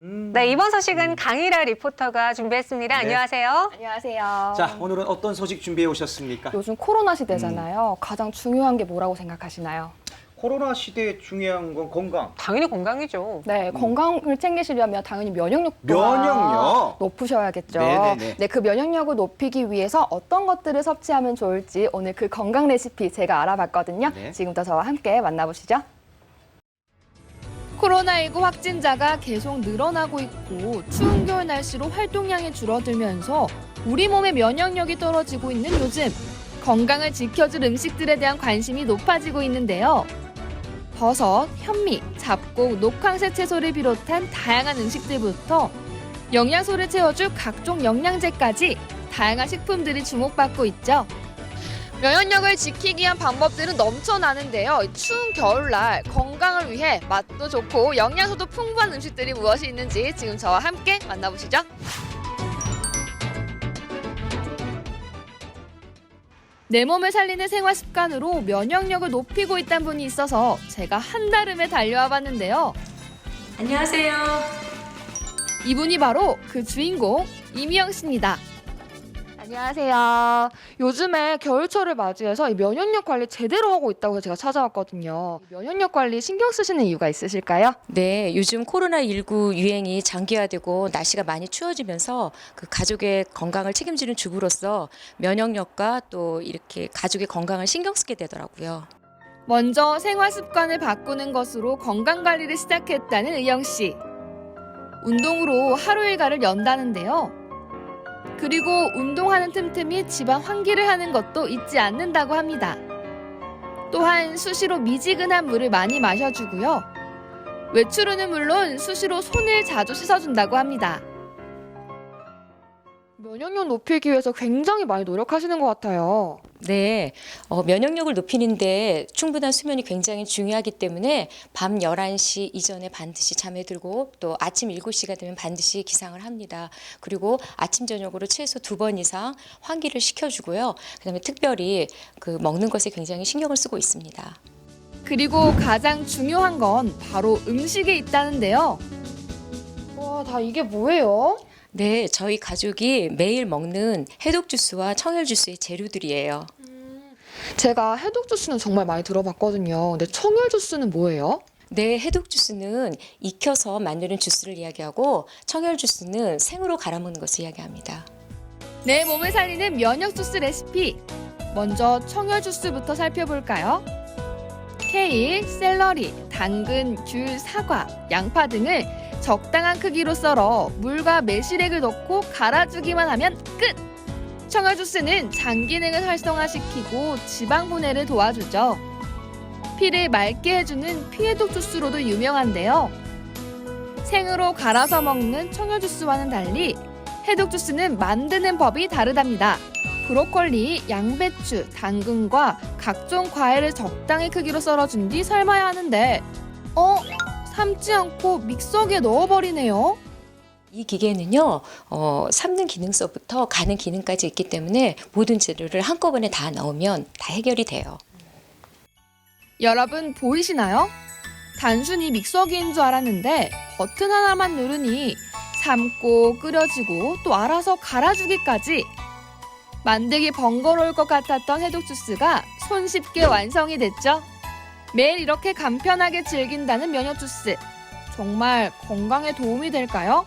네, 이번 소식은 강일아 리포터가 준비했습니다. 네. 안녕하세요. 안녕하세요. 자, 오늘은 어떤 소식 준비해 오셨습니까? 요즘 코로나 시대잖아요. 가장 중요한 게 뭐라고 생각하시나요? 코로나 시대에 중요한 건 건강. 당연히 건강이죠. 네, 건강을 챙기시려면 당연히 면역력도 면역력? 높으셔야겠죠. 네네네. 네, 그 면역력을 높이기 위해서 어떤 것들을 섭취하면 좋을지 오늘 그 건강 레시피 제가 알아봤거든요. 네. 지금부터 저와 함께 만나보시죠. 코로나19 확진자가 계속 늘어나고 있고 추운 겨울 날씨로 활동량이 줄어들면서 우리 몸의 면역력이 떨어지고 있는 요즘 건강을 지켜줄 음식들에 대한 관심이 높아지고 있는데요. 버섯, 현미, 잡곡, 녹황색 채소를 비롯한 다양한 음식들부터 영양소를 채워줄 각종 영양제까지 다양한 식품들이 주목받고 있죠. 면역력을 지키기 위한 방법들은 넘쳐나는데요. 추운 겨울날 건강을 위해 맛도 좋고 영양소도 풍부한 음식들이 무엇이 있는지 지금 저와 함께 만나보시죠. 내 몸을 살리는 생활 습관으로 면역력을 높이고 있다는 분이 있어서 제가 한달음에 달려와 봤는데요. 안녕하세요. 이분이 바로 그 주인공 이미영 씨입니다. 안녕하세요. 요즘에 겨울철을 맞이해서 이 면역력 관리 제대로 하고 있다고 해서 제가 찾아왔거든요. 면역력 관리 신경 쓰시는 이유가 있으실까요? 네, 요즘 코로나19 유행이 장기화되고 날씨가 많이 추워지면서 그 가족의 건강을 책임지는 주부로서 면역력과 또 이렇게 가족의 건강을 신경 쓰게 되더라고요. 먼저 생활 습관을 바꾸는 것으로 건강 관리를 시작했다는 의영 씨. 운동으로 하루 일과를 연다는데요. 그리고 운동하는 틈틈이 집안 환기를 하는 것도 잊지 않는다고 합니다. 또한 수시로 미지근한 물을 많이 마셔주고요. 외출은 물론 수시로 손을 자주 씻어준다고 합니다. 면역력 높이기 위해서 굉장히 많이 노력하시는 것 같아요. 네, 면역력을 높이는데 충분한 수면이 굉장히 중요하기 때문에 밤 11시 이전에 반드시 잠에 들고 또 아침 7시가 되면 반드시 기상을 합니다. 그리고 아침 저녁으로 최소 2번 이상 환기를 시켜주고요. 그다음에 특별히 그 먹는 것에 굉장히 신경을 쓰고 있습니다. 그리고 가장 중요한 건 바로 음식에 있다는데요. 와, 다 이게 뭐예요? 네, 저희 가족이 매일 먹는 해독 주스와 청열 주스의 재료들이에요. 제가 해독 주스는 정말 많이 들어봤거든요. 근데 청열 주스는 뭐예요? 네, 해독 주스는 익혀서 만드는 주스를 이야기하고 청열 주스는 생으로 갈아 먹는 것을 이야기합니다. 내 몸을 살리는 면역 주스 레시피. 먼저 청열 주스부터 살펴볼까요? 케일, 샐러리, 당근, 귤, 사과, 양파 등을 적당한 크기로 썰어 물과 매실액을 넣고 갈아주기만 하면 끝! 청열 주스는 장 기능을 활성화시키고 지방 분해를 도와주죠. 피를 맑게 해주는 피해독 주스로도 유명한데요. 생으로 갈아서 먹는 청열 주스와는 달리 해독 주스는 만드는 법이 다르답니다. 브로콜리, 양배추, 당근과 각종 과일을 적당히 크기로 썰어준 뒤 삶아야 하는데 삶지 않고 믹서기에 넣어버리네요. 이 기계는요, 삶는 기능서부터 가는 기능까지 있기 때문에 모든 재료를 한꺼번에 다 넣으면 다 해결이 돼요. 여러분 보이시나요? 단순히 믹서기인 줄 알았는데 버튼 하나만 누르니 삶고 끓여지고 또 알아서 갈아주기까지. 만들기 번거로울 것 같았던 해독 주스가 손쉽게 완성이 됐죠. 매일 이렇게 간편하게 즐긴다는 면역 주스. 정말 건강에 도움이 될까요?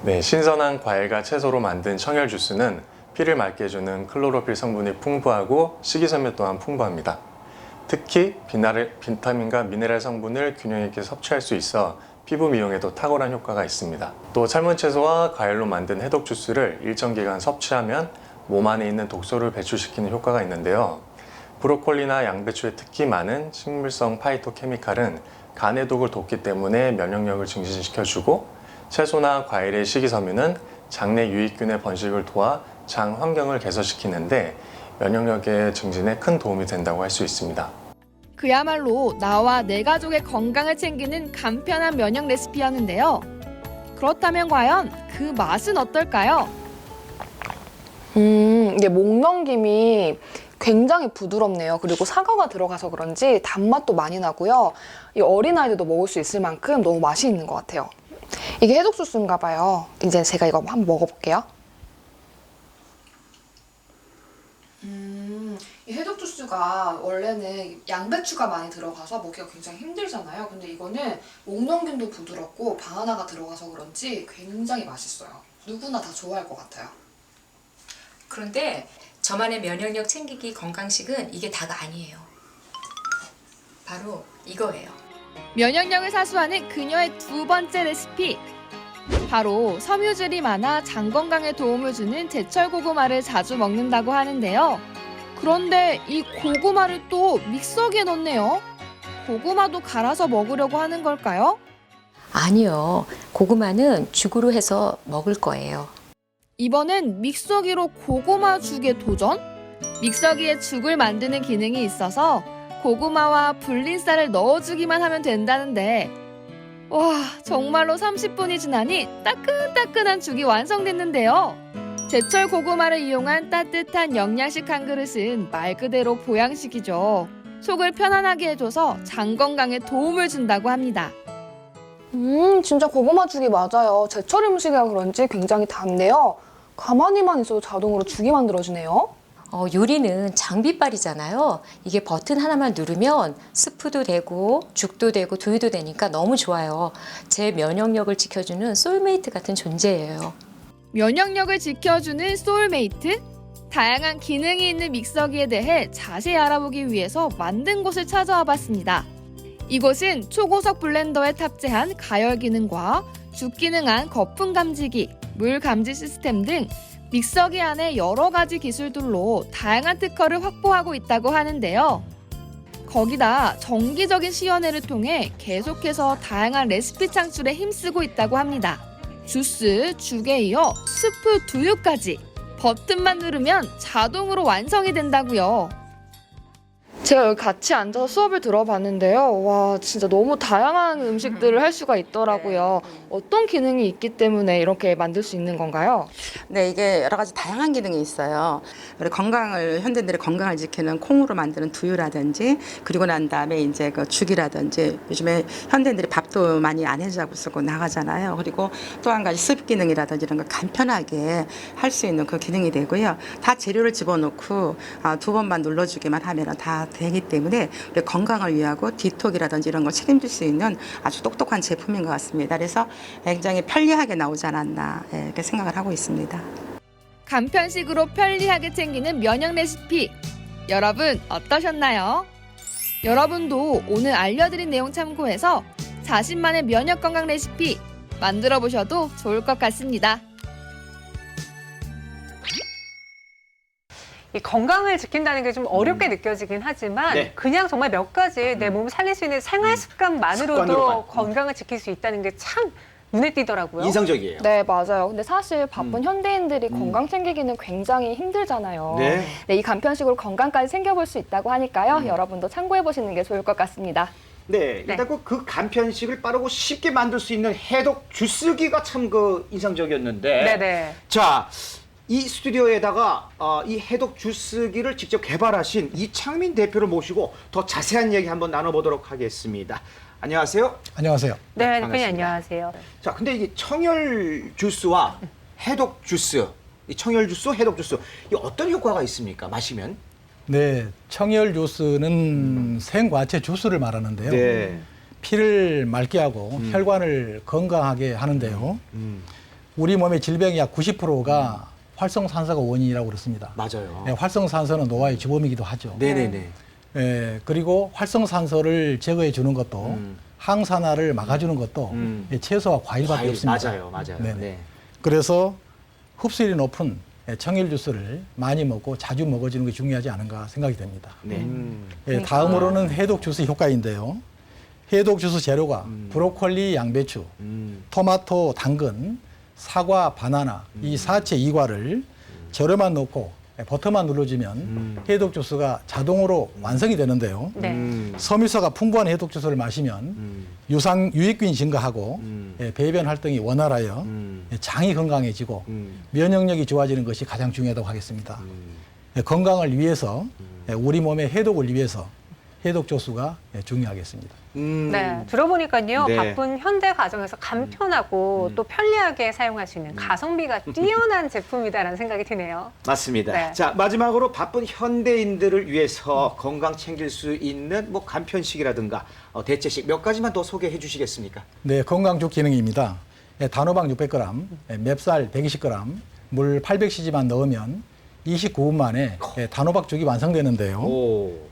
네, 신선한 과일과 채소로 만든 청열 주스는 피를 맑게 해주는 클로로필 성분이 풍부하고 식이섬유 또한 풍부합니다. 특히 비타민과 미네랄 성분을 균형 있게 섭취할 수 있어 피부 미용에도 탁월한 효과가 있습니다. 또 삶은 채소와 과일로 만든 해독 주스를 일정 기간 섭취하면 몸 안에 있는 독소를 배출시키는 효과가 있는데요. 브로콜리나 양배추에 특히 많은 식물성 파이토케미칼은 간의 독을 돕기 때문에 면역력을 증진시켜주고, 채소나 과일의 식이섬유는 장내 유익균의 번식을 도와 장 환경을 개선시키는데 면역력의 증진에 큰 도움이 된다고 할 수 있습니다. 그야말로 나와 내 가족의 건강을 챙기는 간편한 면역 레시피였는데요. 그렇다면 과연 그 맛은 어떨까요? 이게 목 넘김이 굉장히 부드럽네요. 그리고 사과가 들어가서 그런지 단맛도 많이 나고요. 이 어린아이들도 먹을 수 있을 만큼 너무 맛이 있는 것 같아요. 이게 해독 주스인가 봐요. 이제 제가 이거 한번 먹어볼게요. 이 해독 주스가 원래는 양배추가 많이 들어가서 먹기가 굉장히 힘들잖아요. 근데 이거는 목넘김도 부드럽고 바나나가 들어가서 그런지 굉장히 맛있어요. 누구나 다 좋아할 것 같아요. 그런데 저만의 면역력 챙기기 건강식은 이게 다가 아니에요. 바로 이거예요. 면역력을 사수하는 그녀의 두 번째 레시피. 바로 섬유질이 많아 장 건강에 도움을 주는 제철 고구마를 자주 먹는다고 하는데요. 그런데 이 고구마를 또 믹서기에 넣네요. 고구마도 갈아서 먹으려고 하는 걸까요? 아니요. 고구마는 죽으로 해서 먹을 거예요. 이번엔 믹서기로 고구마 죽에 도전? 믹서기에 죽을 만드는 기능이 있어서 고구마와 불린 쌀을 넣어주기만 하면 된다는데 와, 정말로 30분이 지나니 따끈따끈한 죽이 완성됐는데요. 제철 고구마를 이용한 따뜻한 영양식 한 그릇은 말 그대로 보양식이죠. 속을 편안하게 해줘서 장 건강에 도움을 준다고 합니다. 진짜 고구마 죽이 맞아요. 제철 음식이라 그런지 굉장히 단데요. 가만히만 있어도 자동으로 죽이 만들어지네요. 요리는 장비빨이잖아요. 이게 버튼 하나만 누르면 스프도 되고 죽도 되고 두유도 되니까 너무 좋아요. 제 면역력을 지켜주는 소울메이트 같은 존재예요. 면역력을 지켜주는 소울메이트? 다양한 기능이 있는 믹서기에 대해 자세히 알아보기 위해서 만든 곳을 찾아와 봤습니다. 이곳은 초고속 블렌더에 탑재한 가열 기능과 죽 기능한 거품 감지기, 물 감지 시스템 등 믹서기 안에 여러 가지 기술들로 다양한 특허를 확보하고 있다고 하는데요. 거기다 정기적인 시연회를 통해 계속해서 다양한 레시피 창출에 힘쓰고 있다고 합니다. 주스, 죽에 이어 스프, 두유까지 버튼만 누르면 자동으로 완성이 된다고요. 제가 여기 같이 앉아서 수업을 들어봤는데요. 와, 진짜 너무 다양한 음식들을 할 수가 있더라고요. 어떤 기능이 있기 때문에 이렇게 만들 수 있는 건가요? 네, 이게 여러 가지 다양한 기능이 있어요. 우리 현대인들의 건강을 지키는 콩으로 만드는 두유라든지, 그리고 난 다음에 이제 그 죽이라든지, 요즘에 현대인들이 밥도 많이 안 해주고 쓰고 나가잖아요. 그리고 또 한 가지 습 기능이라든지 이런 걸 간편하게 할 수 있는 그 기능이 되고요. 다 재료를 집어넣고 두 번만 눌러주기만 하면 다 되기 때문에 우리 건강을 위하고 디톡이라든지 이런 걸 책임질 수 있는 아주 똑똑한 제품인 것 같습니다. 그래서 굉장히 편리하게 나오지 않았나 이렇게 생각을 하고 있습니다. 간편식으로 편리하게 챙기는 면역 레시피. 여러분 어떠셨나요? 여러분도 오늘 알려드린 내용 참고해서 자신만의 면역 건강 레시피 만들어 보셔도 좋을 것 같습니다. 이 건강을 지킨다는 게 좀 어렵게 느껴지긴 하지만 네. 그냥 정말 몇 가지 내 몸을 살릴 수 있는 생활 습관으로 습관만으로도 건강을 지킬 수 있다는 게 참 눈에 띄더라고요. 인상적이에요. 네, 맞아요. 근데 사실 바쁜 현대인들이 건강 챙기기는 굉장히 힘들잖아요. 네. 네, 이 간편식으로 건강까지 챙겨볼 수 있다고 하니까요. 여러분도 참고해보시는 게 좋을 것 같습니다. 네, 일단 그 간편식을 빠르고 쉽게 만들 수 있는 해독 주스기가 참 인상적이었는데. 네네. 자, 이 스튜디오에다가 이 해독 주스기를 직접 개발하신 이창민 대표를 모시고 더 자세한 얘기 한번 나눠보도록 하겠습니다. 안녕하세요. 안녕하세요. 네, 대표님 반갑습니다. 안녕하세요. 자, 근데 이게 청열 주스와 해독 주스, 이 청열 주스, 해독 주스, 이 어떤 효과가 있습니까? 마시면? 네, 청열 주스는 생과채 주스를 말하는데요. 네. 피를 맑게 하고 혈관을 건강하게 하는데요. 우리 몸의 질병의 약 90%가 활성산소가 원인이라고 그렇습니다. 맞아요. 네, 활성산소는 노화의 주범이기도 하죠. 네네네. 그리고 활성산소를 제거해 주는 것도 항산화를 막아주는 것도 채소와 과일밖에 없습니다. 맞아요. 네네. 네. 그래서 흡수율이 높은 청일 주스를 많이 먹고 자주 먹어주는 게 중요하지 않은가 생각이 됩니다. 네. 다음으로는 해독 주스 효과인데요. 해독 주스 재료가 브로콜리, 양배추, 토마토, 당근, 사과, 바나나 이 사체 2과를 재료만 넣고 버터만 눌러주면 해독 주스가 자동으로 완성이 되는데요. 네. 섬유소가 풍부한 해독 주스를 마시면 유익균이 증가하고 배변 활동이 원활하여 장이 건강해지고 면역력이 좋아지는 것이 가장 중요하다고 하겠습니다. 건강을 위해서 우리 몸의 해독을 위해서 해독조수가 중요하겠습니다. 네, 들어보니까요. 네. 바쁜 현대 가정에서 간편하고 또 편리하게 사용할 수 있는 가성비가 뛰어난 제품이다라는 생각이 드네요. 맞습니다. 네. 자, 마지막으로 바쁜 현대인들을 위해서 건강 챙길 수 있는 뭐 간편식이라든가 대체식 몇 가지만 더 소개해 주시겠습니까? 네, 건강죽 기능입니다. 단호박 600g, 맵쌀 120g, 물 800cc만 넣으면 29분 만에 단호박죽이 완성되는데요. 오.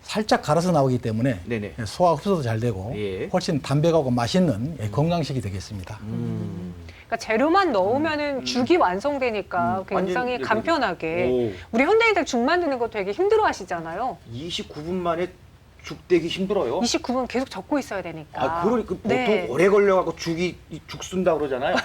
살짝 갈아서 나오기 때문에 네네. 소화 흡수도 잘 되고 예. 훨씬 담백하고 맛있는 건강식이 되겠습니다. 그러니까 재료만 넣으면은 죽이 완성되니까 굉장히 완전 간편하게. 우리 현대인들 죽 만드는 거 되게 힘들어 하시잖아요. 29분 만에 죽 되기 힘들어요. 29분 계속 적고 있어야 되니까. 아, 그러니까 보통 네. 오래 걸려갖고 죽 쓴다 그러잖아요.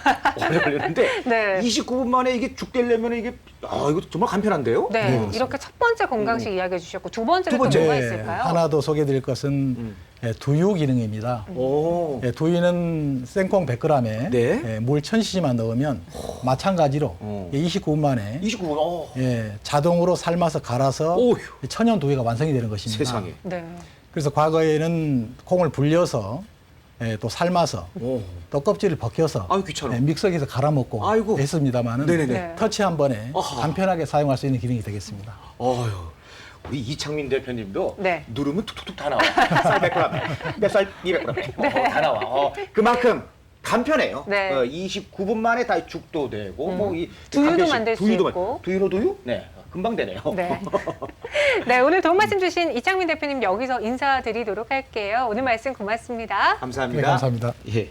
오래 걸리는데 네. 29분 만에 이게 죽 되려면 이게 이거 정말 간편한데요. 네, 그렇습니다. 이렇게 첫 번째 건강식 이야기해 주셨고 두 번째는 두 번째. 또 뭐가 네, 있을까요? 하나 더 소개해드릴 것은 두유 기능입니다. 오. 두유는 생콩 100g에 네. 물 1000cc만 넣으면 마찬가지로 29분 만에 29분. 자동으로 삶아서 갈아서 오휴. 천연 두유가 완성이 되는 것입니다. 세상에. 네. 그래서 과거에는 콩을 불려서 또 삶아서 오. 또 껍질을 벗겨서 아유, 귀찮아. 믹서기에서 갈아 먹고 아이고. 했습니다만은 네네네. 네. 터치 한 번에 아하. 간편하게 사용할 수 있는 기능이 되겠습니다. 어휴. 우리 이창민 대표님도 네. 누르면 툭툭툭 다 나와. 쌀 100g, 몇 200g 다 나와. 그만큼 간편해요. 네. 29분 만에 다 죽도 되고 뭐이 두유도 만들 수 있고. 두유로 두유? 네. 금방 되네요. 네. 네, 오늘 도움 말씀 주신 이창민 대표님 여기서 인사드리도록 할게요. 오늘 말씀 고맙습니다. 감사합니다. 네, 감사합니다. 예.